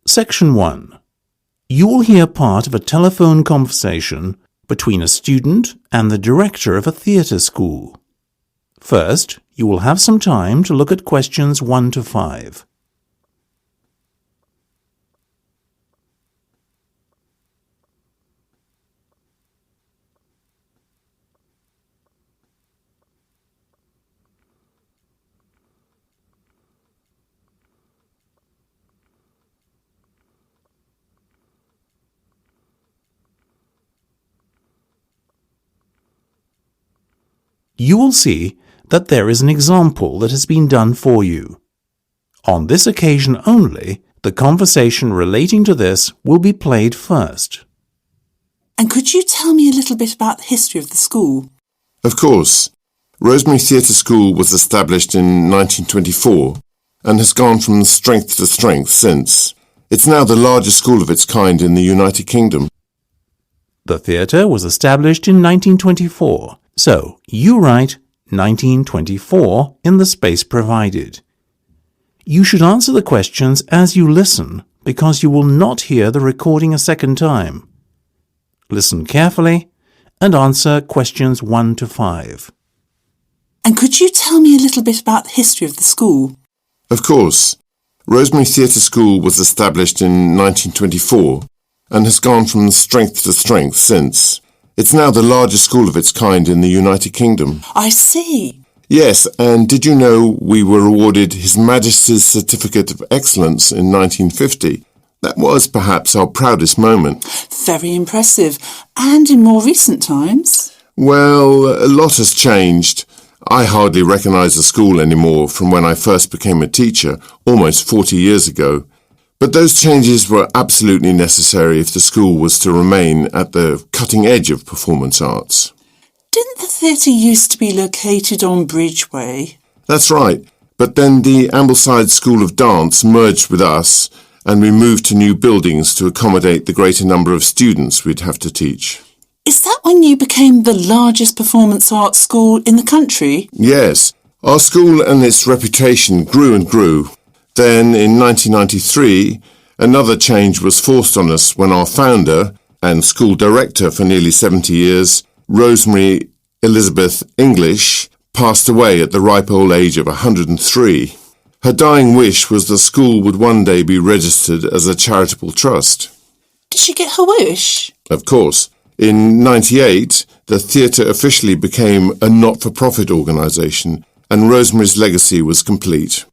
Section 1. You will hear part of a telephone conversation between a student and the director of a theatre school. First, you will have some time to look at questions 1 to 5. You will see that there is an example that has been done for you. On this occasion only, the conversation relating to this will be played first. And could you tell me a little bit about the history of the school? Of course. Rosemary Theatre School was established in 1924 and has gone from strength to strength since. It's now the largest school of its kind in the United Kingdom. The theatre was established in 1924. So, you write 1924 in the space provided. You should answer the questions as you listen because you will not hear the recording a second time. Listen carefully and answer questions 1 to 5. And could you tell me a little bit about the history of the school? Of course. Rosemary Theatre School was established in 1924 and has gone from strength to strength since. It's now the largest school of its kind in the United Kingdom. I see. Yes, and did you know we were awarded His Majesty's Certificate of Excellence in 1950? That was perhaps our proudest moment. Very impressive. And in more recent times? Well, a lot has changed. I hardly recognise the school anymore from when I first became a teacher, almost 40 years ago. But those changes were absolutely necessary if the school was to remain at the cutting edge of performance arts. Didn't the theatre used to be located on Bridgeway? That's right, but then the Ambleside School of Dance merged with us and we moved to new buildings to accommodate the greater number of students we'd have to teach. Is that when you became the largest performance arts school in the country? Yes, our school and its reputation grew and grew. Then, in 1993, another change was forced on us when our founder and school director for nearly 70 years, Rosemary Elizabeth English, passed away at the ripe old age of 103. Her dying wish was the school would one day be registered as a charitable trust. Did she get her wish? Of course. In 1998, the theatre officially became a not-for-profit organisation and Rosemary's legacy was complete.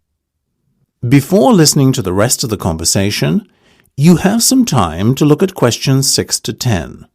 Before listening to the rest of the conversation, you have some time to look at questions 6 to 10.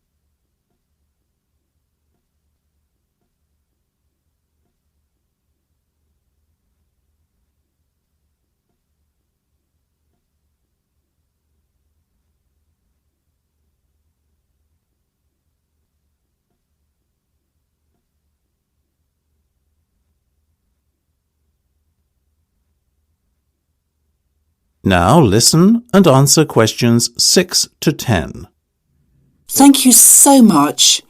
Now listen and answer questions 6 to 10. Thank you so much.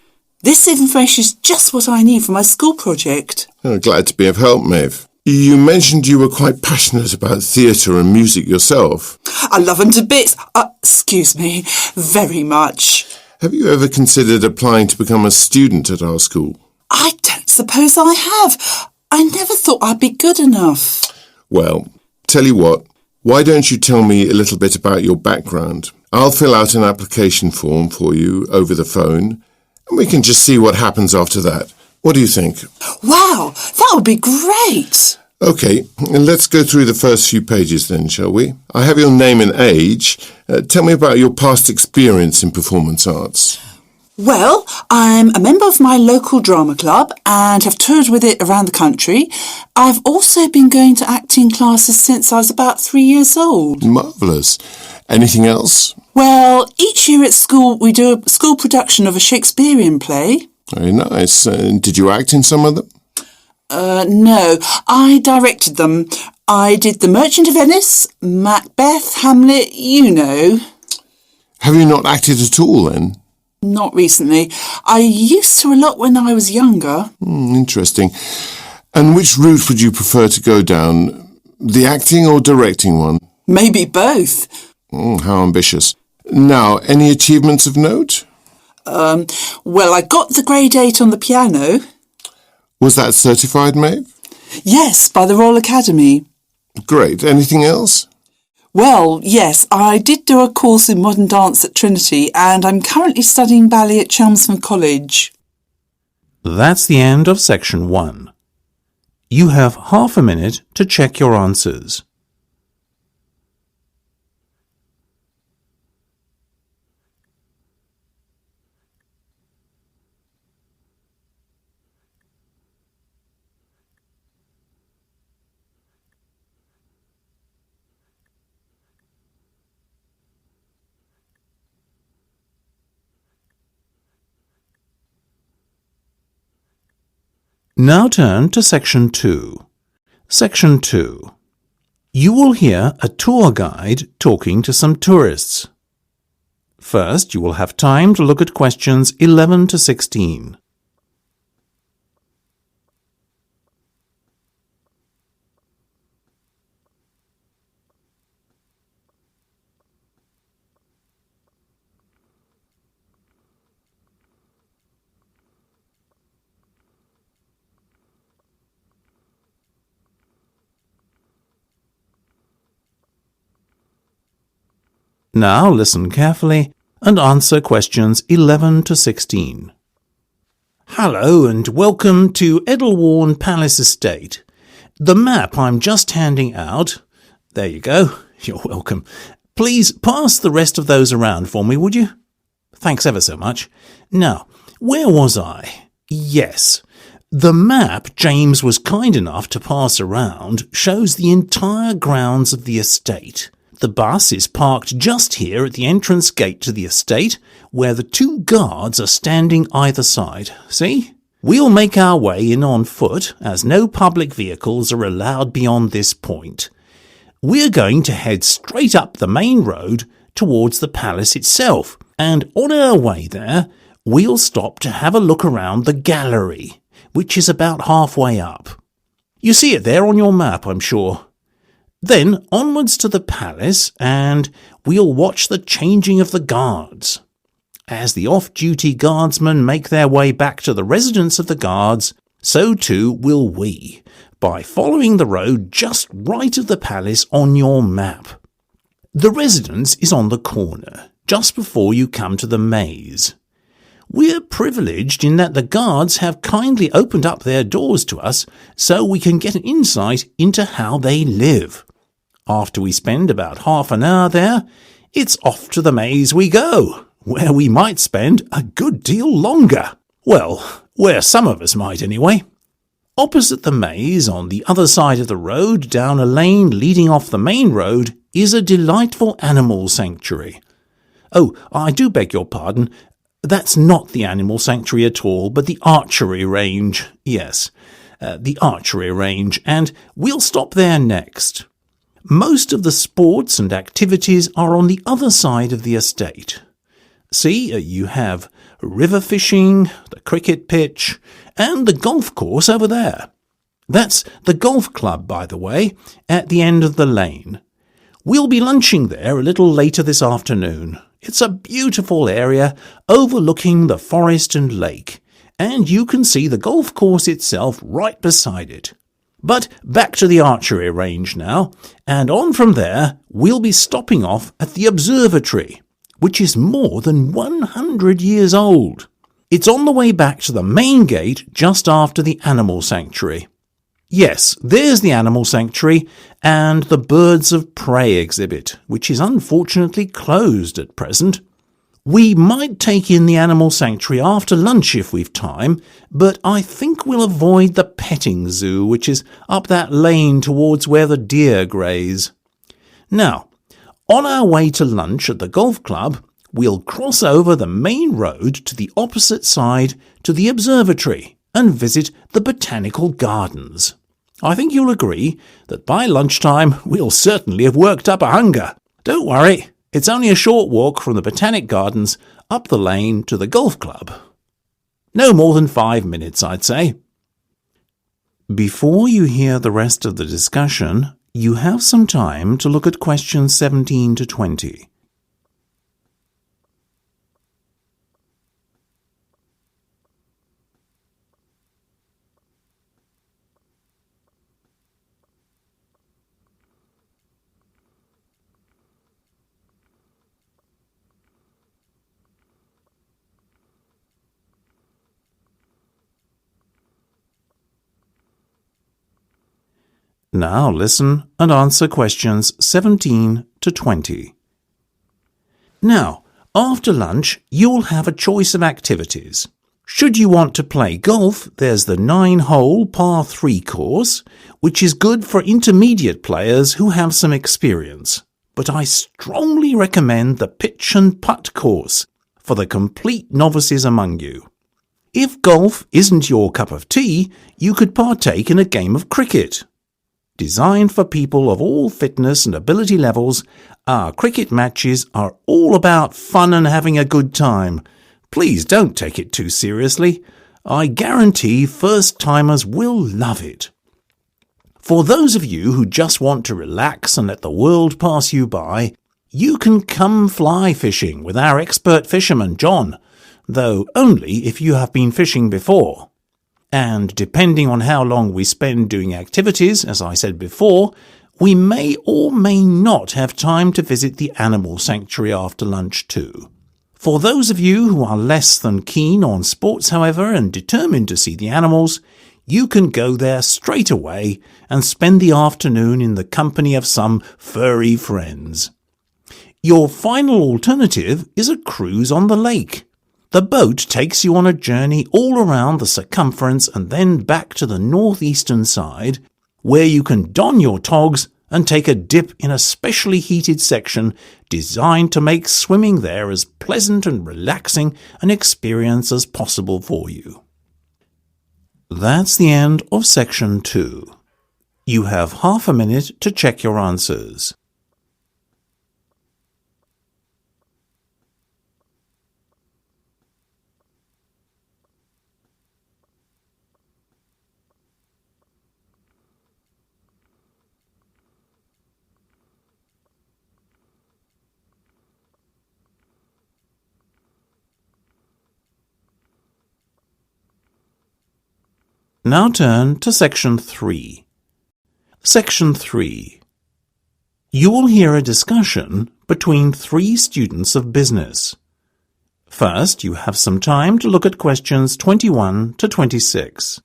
This information is just what I need for my school project. Oh, glad to be of help, Maeve. You mentioned you were quite passionate about theatre and music yourself. I love them to bits. Excuse me, very much. Have you ever considered applying to become a student at our school? I don't suppose I have. I never thought I'd be good enough. Well, tell you what. Why don't you tell me a little bit about your background? I'll fill out an application form for you over the phone, and we can just see what happens after that. What do you think? Wow, that would be great. OK, let's go through the first few pages then, shall we? I have your name and age. Tell me about your past experience in performance arts. Well, I'm a member of my local drama club and have toured with it around the country. I've also been going to acting classes since I was about 3 years old. Marvellous. Anything else? Well, each year at school we do a school production of a Shakespearean play. Very nice. Did you act in some of them? No, I directed them. I did The Merchant of Venice, Macbeth, Hamlet, you know. Have you not acted at all then? Not recently. I used to a lot when I was younger. Interesting. And which route would you prefer to go down? The acting or directing one? Maybe both. How ambitious. Now, any achievements of note? Well, I got the grade 8 on the piano. Was that certified, Maeve? Yes, by the Royal Academy. Great. Anything else? Well, yes, I did do a course in modern dance at Trinity, and I'm currently studying ballet at Chelmsford College. That's the end of section 1. You have half a minute to check your answers. Now turn to section 2. Section 2. You will hear a tour guide talking to some tourists. First, you will have time to look at questions 11 to 16. Now listen carefully and answer questions 11 to 16. Hello and welcome to Edelwarn Palace Estate. The map I'm just handing out. There you go. You're welcome. Please pass the rest of those around for me, would you? Thanks ever so much. Now, where was I? Yes. The map James was kind enough to pass around shows the entire grounds of the estate. The bus is parked just here at the entrance gate to the estate, where the 2 guards are standing either side. See? We'll make our way in on foot, as no public vehicles are allowed beyond this point. We're going to head straight up the main road towards the palace itself, and on our way there, we'll stop to have a look around the gallery, which is about halfway up. You see it there on your map, I'm sure. Then onwards to the palace, and we'll watch the changing of the guards. As the off-duty guardsmen make their way back to the residence of the guards, so too will we, by following the road just right of the palace on your map. The residence is on the corner, just before you come to the maze. We're privileged in that the guards have kindly opened up their doors to us so we can get an insight into how they live. After we spend about half an hour there, it's off to the maze we go, where we might spend a good deal longer. Well, where some of us might anyway. Opposite the maze, on the other side of the road, down a lane leading off the main road, is a delightful animal sanctuary. Oh, I do beg your pardon. That's not the animal sanctuary at all, but the archery range. Yes, the archery range, and we'll stop there next. Most of the sports and activities are on the other side of the estate. See, you have river fishing, the cricket pitch, and the golf course over there. That's the golf club, by the way, at the end of the lane. We'll be lunching there a little later this afternoon. It's a beautiful area overlooking the forest and lake, and you can see the golf course itself right beside it. But back to the archery range now, and on from there we'll be stopping off at the observatory, which is more than 100 years old. It's on the way back to the main gate just after the animal sanctuary. Yes, there's the animal sanctuary and the birds of prey exhibit, which is unfortunately closed at present. We might take in the animal sanctuary after lunch if we've time, but I think we'll avoid the petting zoo, which is up that lane towards where the deer graze. Now, on our way to lunch at the golf club, we'll cross over the main road to the opposite side to the observatory and visit the botanical gardens. I think you'll agree that by lunchtime we'll certainly have worked up a hunger. Don't worry. It's only a short walk from the Botanic Gardens up the lane to the golf club. No more than 5 minutes, I'd say. Before you hear the rest of the discussion, You have some time to look at questions 17 to 20. Now listen and answer questions 17 to 20. Now, after lunch, you'll have a choice of activities. Should you want to play golf, there's the 9-hole par 3 course, which is good for intermediate players who have some experience. But I strongly recommend the pitch and putt course for the complete novices among you. If golf isn't your cup of tea, you could partake in a game of cricket. Designed for people of all fitness and ability levels, our cricket matches are all about fun and having a good time. Please don't take it too seriously. I guarantee first-timers will love it. For those of you who just want to relax and let the world pass you by, you can come fly fishing with our expert fisherman John, though only if you have been fishing before. And depending on how long we spend doing activities, as I said before, we may or may not have time to visit the animal sanctuary after lunch too. For those of you who are less than keen on sports, however, and determined to see the animals, you can go there straight away and spend the afternoon in the company of some furry friends. Your final alternative is a cruise on the lake. The boat takes you on a journey all around the circumference and then back to the northeastern side, where you can don your togs and take a dip in a specially heated section designed to make swimming there as pleasant and relaxing an experience as possible for you. That's the end of section 2. You have half a minute to check your answers. Now turn to Section 3. Section 3. You will hear a discussion between 3 students of business. First, you have some time to look at questions 21 to 26.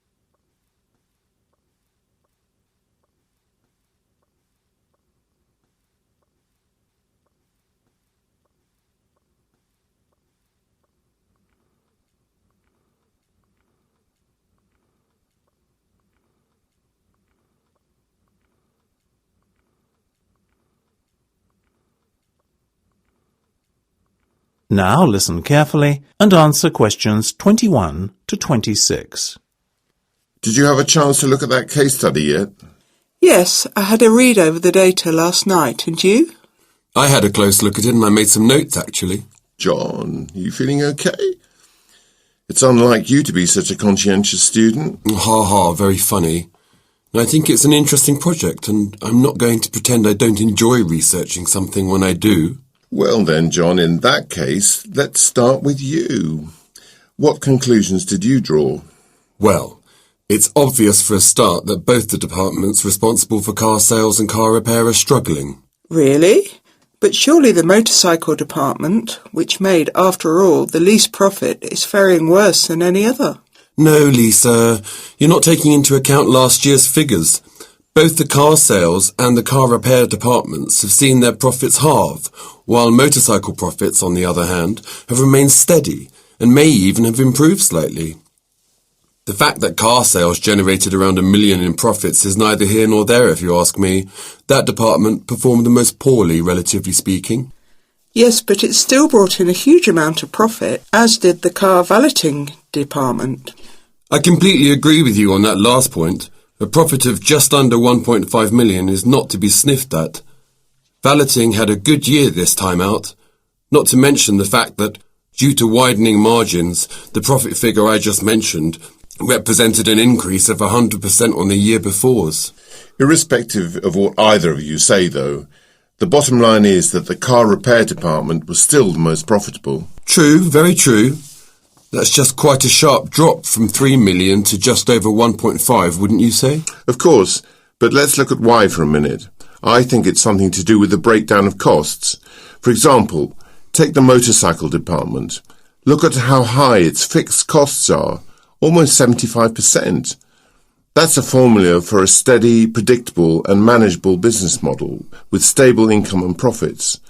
Now listen carefully and answer questions 21 to 26. Did you have a chance to look at that case study yet? Yes, I had a read over the data last night, and you? I had a close look at it and I made some notes, actually. John, you feeling okay? It's unlike you to be such a conscientious student. Ha ha, very funny. I think it's an interesting project, and I'm not going to pretend I don't enjoy researching something when I do. Well then, John, in that case, let's start with you. What conclusions did you draw? Well, it's obvious for a start that both the departments responsible for car sales and car repair are struggling. Really? But surely the motorcycle department, which made, after all, the least profit, is faring worse than any other. No, Lisa, you're not taking into account last year's figures. Both the car sales and the car repair departments have seen their profits halve, while motorcycle profits, on the other hand, have remained steady and may even have improved slightly. The fact that car sales generated around $1 million in profits is neither here nor there, if you ask me. That department performed the most poorly, relatively speaking. Yes, but it still brought in a huge amount of profit, as did the car valeting department. I completely agree with you on that last point. A profit of just under 1.5 million is not to be sniffed at. Valeting had a good year this time out, not to mention the fact that, due to widening margins, the profit figure I just mentioned represented an increase of 100% on the year before's. Irrespective of what either of you say, though, the bottom line is that the car repair department was still the most profitable. True, very true. That's just quite a sharp drop from 3 million to just over 1.5, wouldn't you say? Of course, but let's look at why for a minute. I think it's something to do with the breakdown of costs. For example, take the motorcycle department. Look at how high its fixed costs are, almost 75%. That's a formula for a steady, predictable and manageable business model with stable income and profits.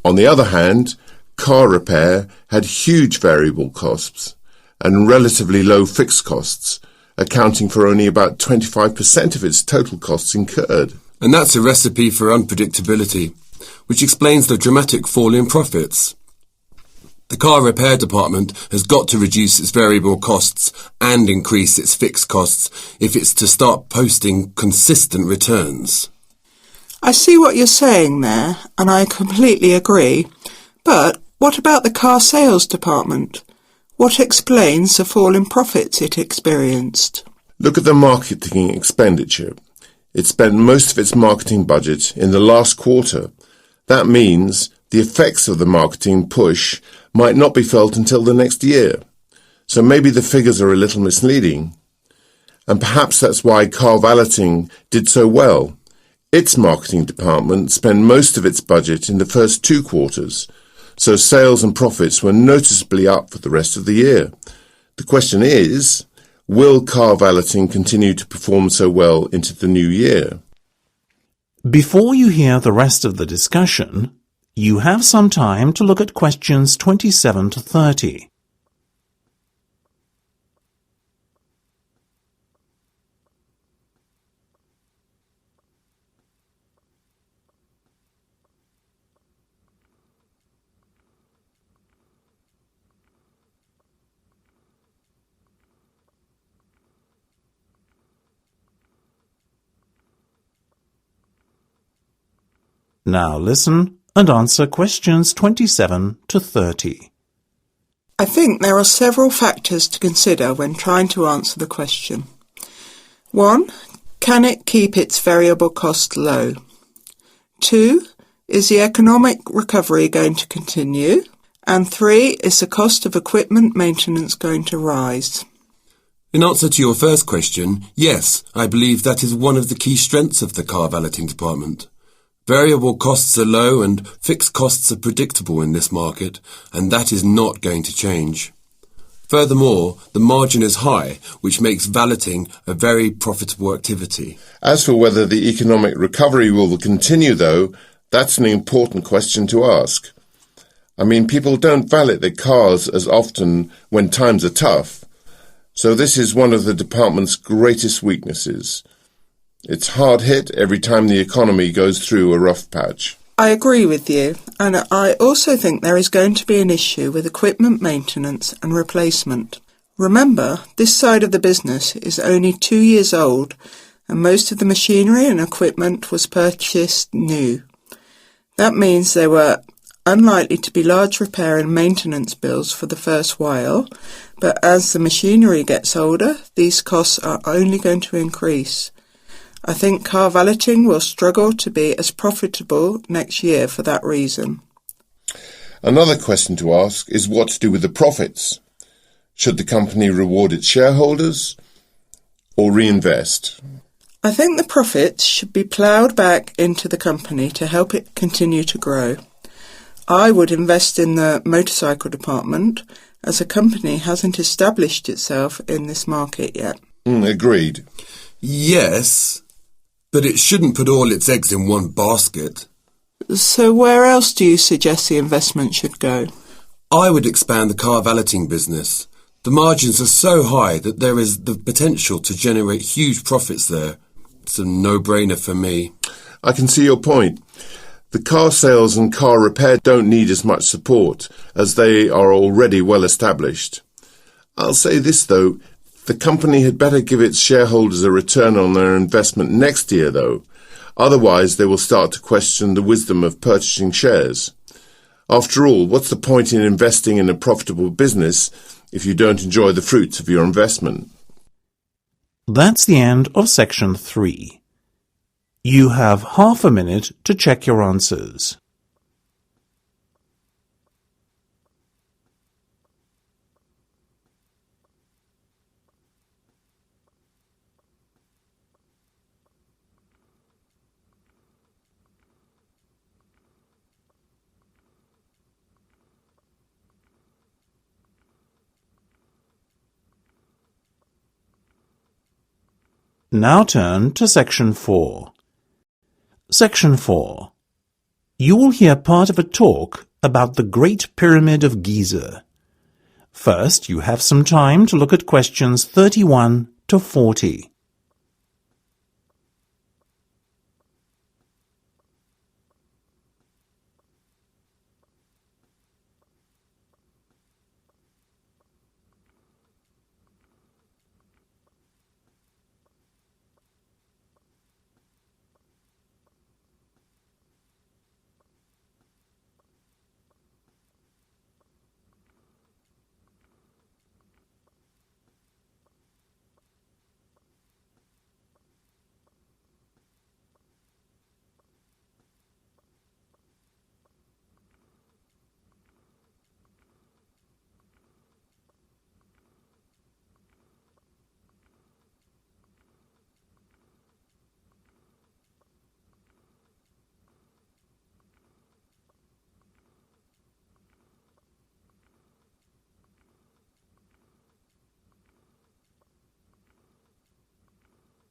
On the other hand, car repair had huge variable costs and relatively low fixed costs, accounting for only about 25% of its total costs incurred. And that's a recipe for unpredictability, which explains the dramatic fall in profits. The car repair department has got to reduce its variable costs and increase its fixed costs if it's to start posting consistent returns. I see what you're saying there, and I completely agree. But what about the car sales department? What explains the fall in profits it experienced? Look at the marketing expenditure. It spent most of its marketing budget in the last quarter. That means the effects of the marketing push might not be felt until the next year. So maybe the figures are a little misleading. And perhaps that's why car valeting did so well. Its marketing department spent most of its budget in the first 2 quarters, so sales and profits were noticeably up for the rest of the year. The question is, will car valeting continue to perform so well into the new year? Before you hear the rest of the discussion, you have some time to look at questions 27 to 30. Now listen and answer questions 27 to 30. I think there are several factors to consider when trying to answer the question. 1. Can it keep its variable cost low? 2. Is the economic recovery going to continue? And 3. Is the cost of equipment maintenance going to rise? In answer to your first question, yes, I believe that is one of the key strengths of the car valeting department. Variable costs are low and fixed costs are predictable in this market, and that is not going to change. Furthermore, the margin is high, which makes valeting a very profitable activity. As for whether the economic recovery will continue, though, that's an important question to ask. I mean, people don't valet their cars as often when times are tough, so this is one of the department's greatest weaknesses. It's hard hit every time the economy goes through a rough patch. I agree with you, and I also think there is going to be an issue with equipment maintenance and replacement. Remember, this side of the business is only 2 years old, and most of the machinery and equipment was purchased new. That means there were unlikely to be large repair and maintenance bills for the first while, but as the machinery gets older, these costs are only going to increase. I think car valeting will struggle to be as profitable next year for that reason. Another question to ask is what to do with the profits. Should the company reward its shareholders or reinvest? I think the profits should be ploughed back into the company to help it continue to grow. I would invest in the motorcycle department, as the company hasn't established itself in this market yet. Agreed. Yes, but it shouldn't put all its eggs in one basket. So where else do you suggest the investment should go? I would expand the car valeting business. The margins are so high that there is the potential to generate huge profits there. It's a no-brainer for me. I can see your point. The car sales and car repair don't need as much support, as they are already well established. I'll say this, though. The company had better give its shareholders a return on their investment next year, though. Otherwise, they will start to question the wisdom of purchasing shares. After all, what's the point in investing in a profitable business if you don't enjoy the fruits of your investment? That's the end of section 3. You have half a minute to check your answers. Now turn to Section 4. Section 4. You will hear part of a talk about the Great Pyramid of Giza. First, you have some time to look at questions 31 to 40.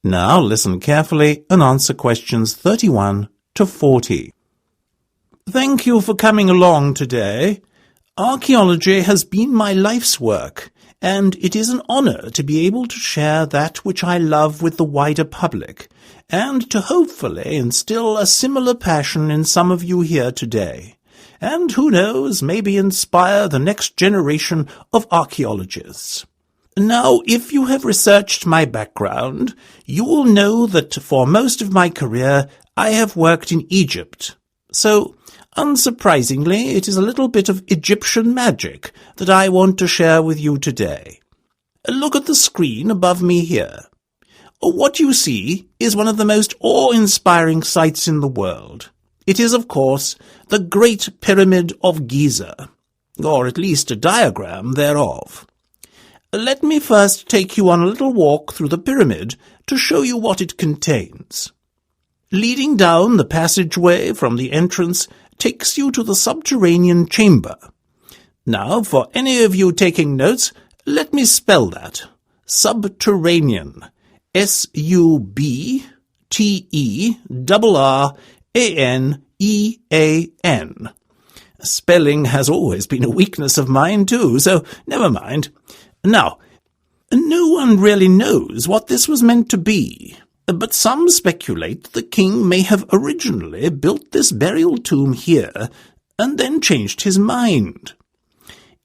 Now listen carefully and answer questions 31 to 40. Thank you for coming along today. Archaeology has been my life's work, and it is an honor to be able to share that which I love with the wider public, and to hopefully instill a similar passion in some of you here today, and who knows, maybe inspire the next generation of archaeologists. Now, if you have researched my background, you will know that for most of my career I have worked in Egypt. So, unsurprisingly, it is a little bit of Egyptian magic that I want to share with you today. Look at the screen above me here. What you see is one of the most awe-inspiring sights in the world. It is, of course, the Great Pyramid of Giza, or at least a diagram thereof. Let me first take you on a little walk through the pyramid to show you what it contains. Leading down the passageway from the entrance takes you to the Subterranean Chamber. Now, for any of you taking notes, let me spell that. Subterranean. S-U-B-T-E-R-R-A-N-E-A-N. Spelling has always been a weakness of mine too, so never mind. Now, no one really knows what this was meant to be, but some speculate the king may have originally built this burial tomb here and then changed his mind.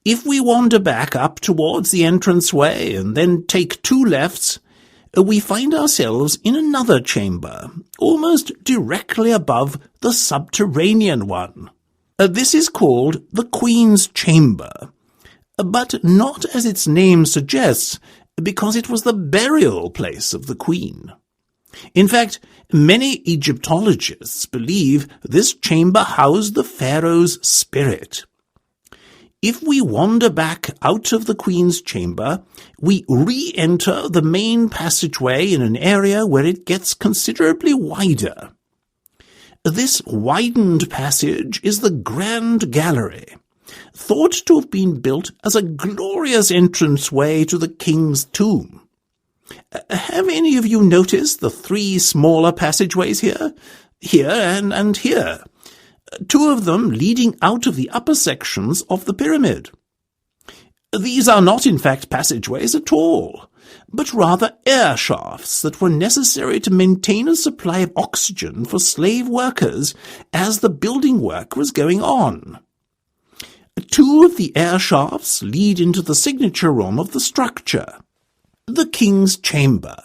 If we wander back up towards the entranceway and then take 2 lefts, we find ourselves in another chamber, almost directly above the subterranean one. This is called the Queen's Chamber, but not as its name suggests, because it was the burial place of the Queen. In fact, many Egyptologists believe this chamber housed the pharaoh's spirit. If we wander back out of the Queen's Chamber, we re-enter the main passageway in an area where it gets considerably wider. This widened passage is the Grand Gallery, thought to have been built as a glorious entranceway to the king's tomb. Have any of you noticed the 3 smaller passageways here? Here and here. 2 of them leading out of the upper sections of the pyramid. These are not in fact passageways at all, but rather air shafts that were necessary to maintain a supply of oxygen for slave workers as the building work was going on. 2 of the air shafts lead into the signature room of the structure, the King's Chamber.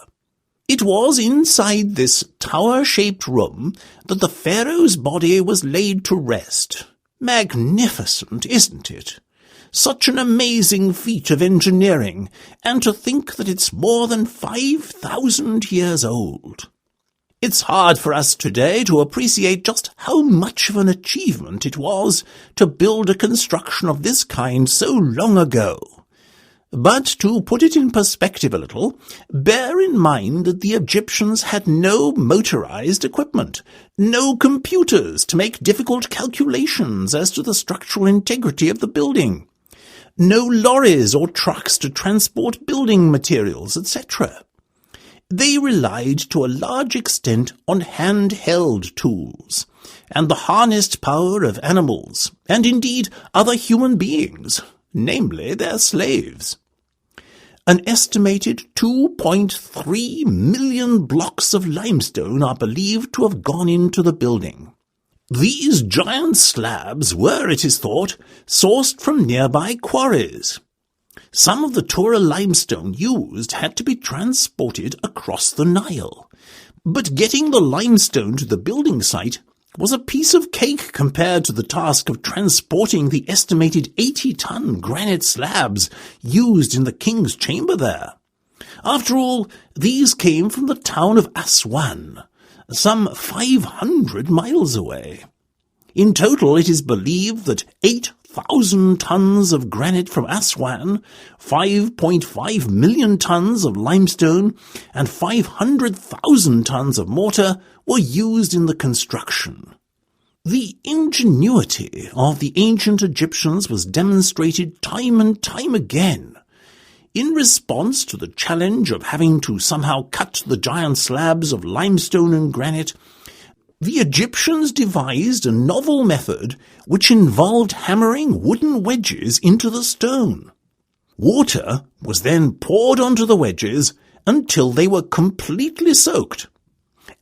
It was inside this tower-shaped room that the pharaoh's body was laid to rest. Magnificent, isn't it? Such an amazing feat of engineering, and to think that it's more than 5,000 years old. It's hard for us today to appreciate just how much of an achievement it was to build a construction of this kind so long ago. But to put it in perspective a little, bear in mind that the Egyptians had no motorized equipment, no computers to make difficult calculations as to the structural integrity of the building, no lorries or trucks to transport building materials, etc. They relied to a large extent on handheld tools, and the harnessed power of animals, and indeed other human beings, namely their slaves. An estimated 2.3 million blocks of limestone are believed to have gone into the building. These giant slabs were, it is thought, sourced from nearby quarries. Some of the Tura limestone used had to be transported across the Nile, but getting the limestone to the building site was a piece of cake compared to the task of transporting the estimated 80-ton granite slabs used in the king's chamber there. After all, these came from the town of Aswan, some 500 miles away. In total, it is believed that 8,000 tons of granite from Aswan, 5.5 million tons of limestone, and 500,000 tons of mortar were used in the construction. The ingenuity of the ancient Egyptians was demonstrated time and time again. In response to the challenge of having to somehow cut the giant slabs of limestone and granite, the Egyptians devised a novel method which involved hammering wooden wedges into the stone. Water was then poured onto the wedges until they were completely soaked.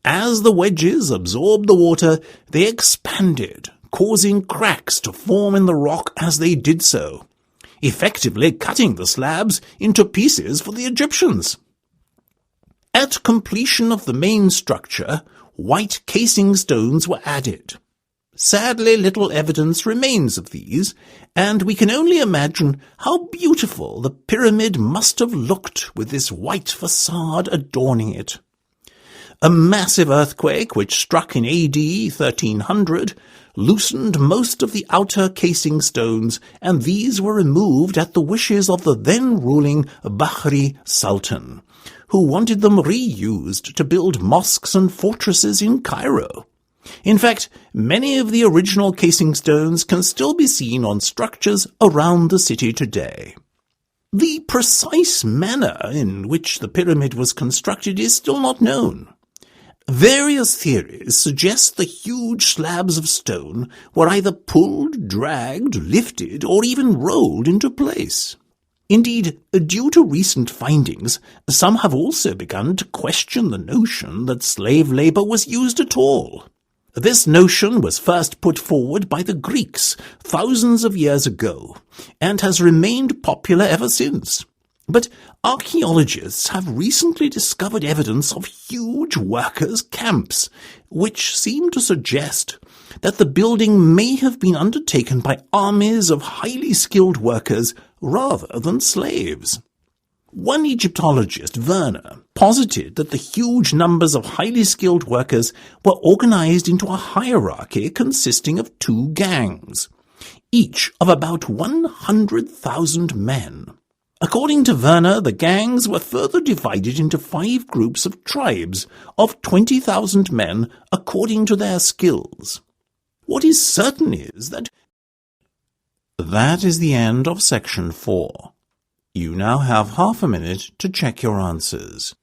As the wedges absorbed the water, they expanded, causing cracks to form in the rock as they did so, effectively cutting the slabs into pieces for the Egyptians. At completion of the main structure, white casing stones were added. Sadly, little evidence remains of these, and we can only imagine how beautiful the pyramid must have looked with this white facade adorning it. A massive earthquake, which struck in AD 1300, loosened most of the outer casing stones, and these were removed at the wishes of the then-ruling Bahri Sultan, who wanted them reused to build mosques and fortresses in Cairo. In fact, many of the original casing stones can still be seen on structures around the city today. The precise manner in which the pyramid was constructed is still not known. Various theories suggest the huge slabs of stone were either pulled, dragged, lifted, or even rolled into place. Indeed, due to recent findings, some have also begun to question the notion that slave labor was used at all. This notion was first put forward by the Greeks thousands of years ago, and has remained popular ever since. But archaeologists have recently discovered evidence of huge workers' camps, which seem to suggest that the building may have been undertaken by armies of highly skilled workers rather than slaves. One Egyptologist, Werner, posited that the huge numbers of highly skilled workers were organized into a hierarchy consisting of two gangs, each of about 100,000 men. According to Werner, the gangs were further divided into 5 groups of tribes of 20,000 men according to their skills. What is certain is that... That is the end of section 4. You now have half a minute to check your answers.